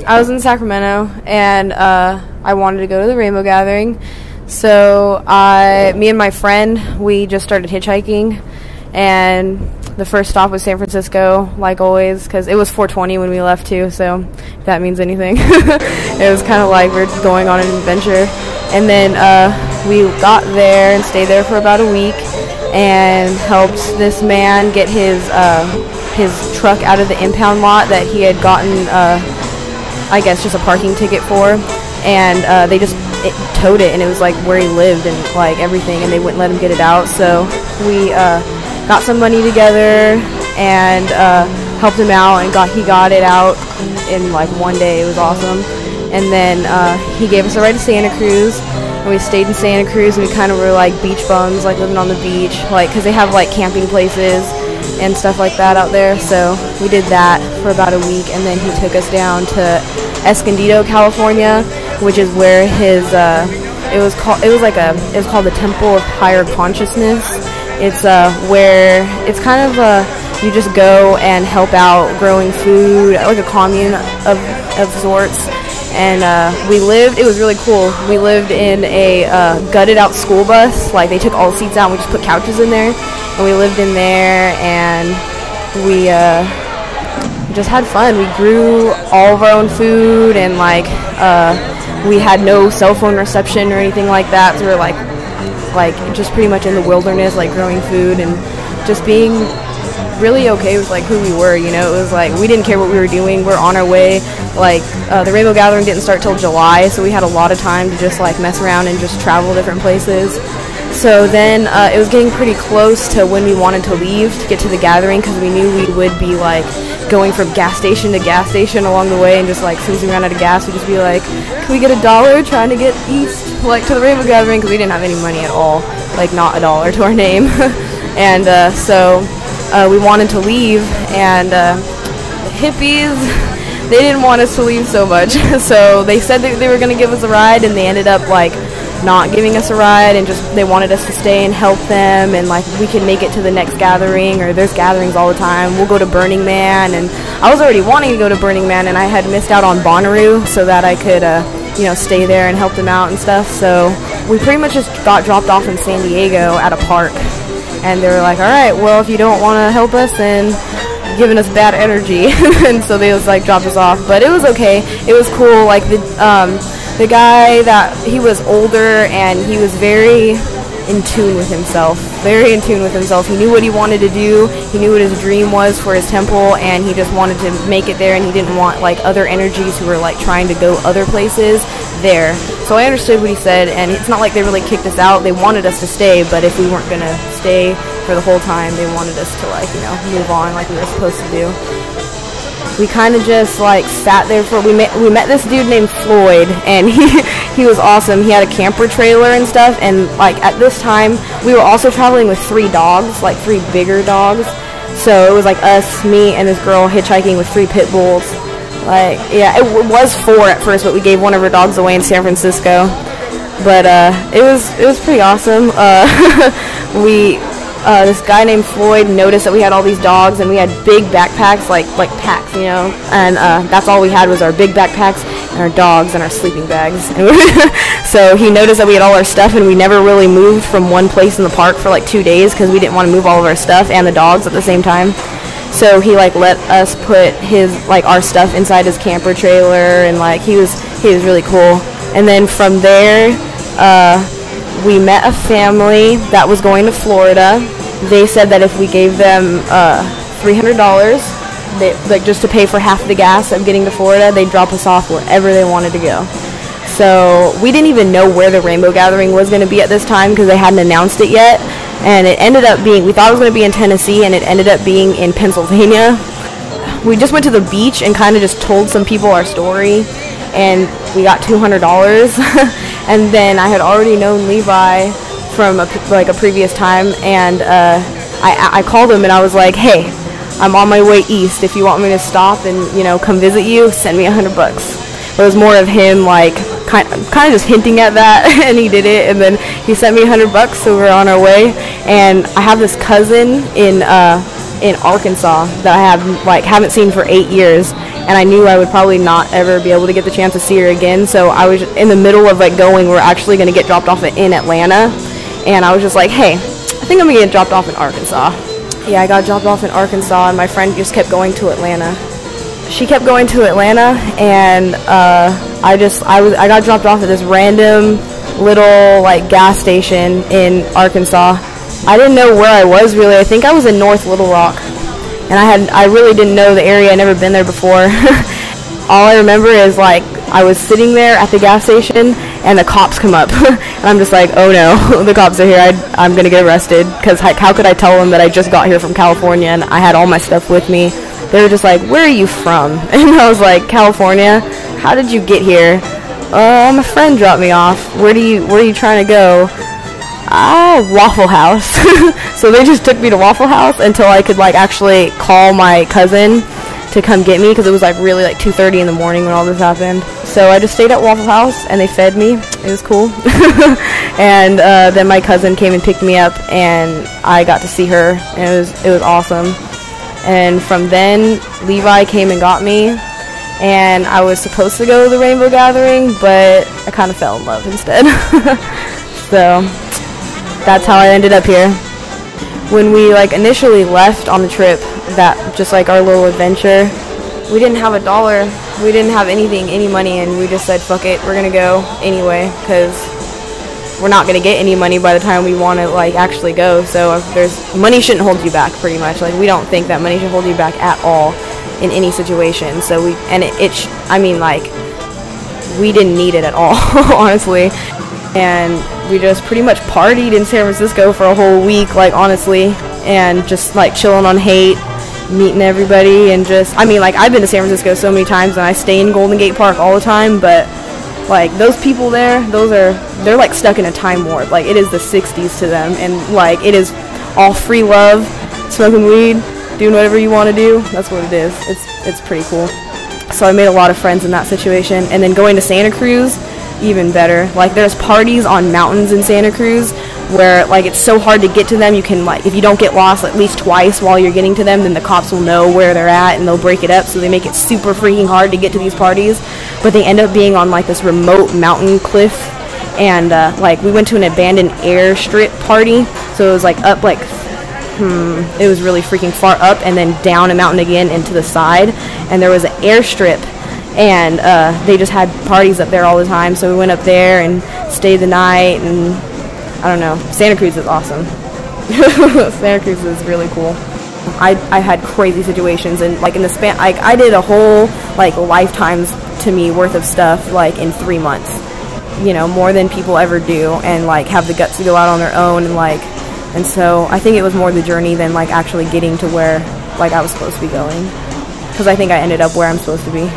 I was in Sacramento, and I wanted to go to the Rainbow Gathering. So me and my friend, we just started hitchhiking, and the first stop was San Francisco, like always, because it was 4:20 when we left too, so if that means anything. It was kind of like we're going on an adventure. And then we got there and stayed there for about a week and helped this man get his truck out of the impound lot that he had gotten, I guess, just a parking ticket for. And they just towed it, and it was like where he lived and like everything, and they wouldn't let him get it out. So we got some money together and helped him out, and he got it out in like one day. It was awesome. And then he gave us a ride to Santa Cruz, and we stayed in Santa Cruz, and we kind of were like beach bums, like living on the beach, like because they have like camping places and stuff like that out there. So we did that for about a week, and then he took us down to Escondido, California, which is where his it was called the Temple of Higher Consciousness. It's where it's kind of you just go and help out growing food, like a commune of sorts. And it was really cool. We lived in a gutted out school bus. Like they took all the seats out and we just put couches in there. And we lived in there, and we just had fun. We grew all of our own food, and like we had no cell phone reception or anything like that. So we were like just pretty much in the wilderness, like growing food and just being really okay with like who we were, you know. It was like we didn't care what we were doing. We're on our way. Like the Rainbow Gathering didn't start till July, so we had a lot of time to just like mess around and just travel different places. So then it was getting pretty close to when we wanted to leave to get to the gathering, because we knew we would be like going from gas station to gas station along the way, and just like as soon as we ran out of gas, we'd just be like, can we get $1 trying to get east, like to the Rainbow Gathering, because we didn't have any money at all, like not $1 to our name. And so we wanted to leave, and the hippies, they didn't want us to leave so much. So they said that they were going to give us a ride, and they ended up like not giving us a ride, and just they wanted us to stay and help them, and like we can make it to the next gathering, or there's gatherings all the time. We'll go to Burning Man, and I was already wanting to go to Burning Man, and I had missed out on Bonnaroo so that I could stay there and help them out and stuff. So we pretty much just got dropped off in San Diego at a park, and they were like, all right, well, if you don't want to help us, then giving us bad energy. And so they was like dropped us off, but it was okay. It was cool. Like the guy, that he was older, and he was very in tune with himself. He knew what he wanted to do. He knew what his dream was for his temple, and he just wanted to make it there, and he didn't want like other energies who were like trying to go other places there. So I understood what he said, and it's not like they really kicked us out. They wanted us to stay, but if we weren't gonna stay for the whole time, they wanted us to like move on like we were supposed to do. We kind of just like sat there we met this dude named Floyd, and he was awesome. He had a camper trailer and stuff, and like at this time we were also traveling with 3 dogs, like 3 bigger dogs. So it was like us, me, and this girl hitchhiking with 3 pit bulls. Like, yeah, it was 4 at first, but we gave one of our dogs away in San Francisco. But it was pretty awesome. This guy named Floyd noticed that we had all these dogs, and we had big backpacks, like packs, and that's all we had was our big backpacks and our dogs and our sleeping bags. So he noticed that we had all our stuff, and we never really moved from one place in the park for like 2 days because we didn't want to move all of our stuff and the dogs at the same time. So he like let us put our stuff inside his camper trailer, and like he was really cool. And then from there we met a family that was going to Florida. They said that if we gave them $300, just to pay for half the gas of getting to Florida, they'd drop us off wherever they wanted to go. So we didn't even know where the Rainbow Gathering was going to be at this time because they hadn't announced it yet. And it ended up being, we thought it was going to be in Tennessee, and it ended up being in Pennsylvania. We just went to the beach and kind of just told some people our story, and we got $200. And then I had already known Levi from a previous time, and I called him and I was like, hey, I'm on my way east. If you want me to stop and come visit you, send me $100. It was more of him like kind of just hinting at that, and he did it, and then he sent me $100, so we're on our way. And I have this cousin in Arkansas that I haven't seen for 8 years, and I knew I would probably not ever be able to get the chance to see her again. So I was in the middle of like going. We're actually going to get dropped off in Atlanta, and I was just like, hey, I think I'm going to get dropped off in Arkansas. Yeah, I got dropped off in Arkansas, and my friend just kept going to Atlanta. She kept going to Atlanta, and I got dropped off at this random little like gas station in Arkansas. I didn't know where I was really. I think I was in North Little Rock, and I really didn't know the area. I'd never been there before. All I remember is like I was sitting there at the gas station, and the cops come up, and I'm just like, oh no, the cops are here. I'm gonna get arrested, because how could I tell them that I just got here from California and I had all my stuff with me? They were just like, where are you from? And I was like, California. How did you get here? My friend dropped me off. Where are you trying to go? Waffle House. So they just took me to Waffle House until I could like actually call my cousin to come get me, because it was like really like 2:30 in the morning when all this happened. So I just stayed at Waffle House and they fed me. It was cool. And then my cousin came and picked me up, and I got to see her, and it was awesome. And from then Levi came and got me, and I was supposed to go to the Rainbow Gathering, but I kind of fell in love instead. So that's how I ended up here. When we like initially left on the trip, that just like our little adventure, we didn't have $1. We didn't have any money, and we just said, fuck it, we're gonna go anyway, because we're not gonna get any money by the time we want to like actually go. So if money shouldn't hold you back, pretty much. Like we don't think that money should hold you back at all in any situation. So we didn't need it at all, honestly. And we just pretty much partied in San Francisco for a whole week, like honestly, and just like chilling on hate, meeting everybody, and just, I've been to San Francisco so many times, and I stay in Golden Gate Park all the time, but like those people there, they're like stuck in a time warp. Like it is the 60s to them, and like it is all free love, smoking weed, doing whatever you want to do. That's what it is. It's pretty cool. So I made a lot of friends in that situation. And then going to Santa Cruz, even better. Like there's parties on mountains in Santa Cruz where like it's so hard to get to them. You can like, if you don't get lost at least twice while you're getting to them, then the cops will know where they're at and they'll break it up. So they make it super freaking hard to get to these parties. But they end up being on like this remote mountain cliff. And like we went to an abandoned airstrip party. So it was like up like it was really freaking far up, and then down a mountain again and to the side, and there was an airstrip, and they just had parties up there all the time. So we went up there and stayed the night, and I don't know, Santa Cruz is awesome. Santa Cruz is really cool. I had crazy situations, and like in the span, like I did a whole like lifetimes to me worth of stuff like in 3 months, you know, more than people ever do, and like have the guts to go out on their own, and so I think it was more the journey than like actually getting to where like I was supposed to be going, because I think I ended up where I'm supposed to be.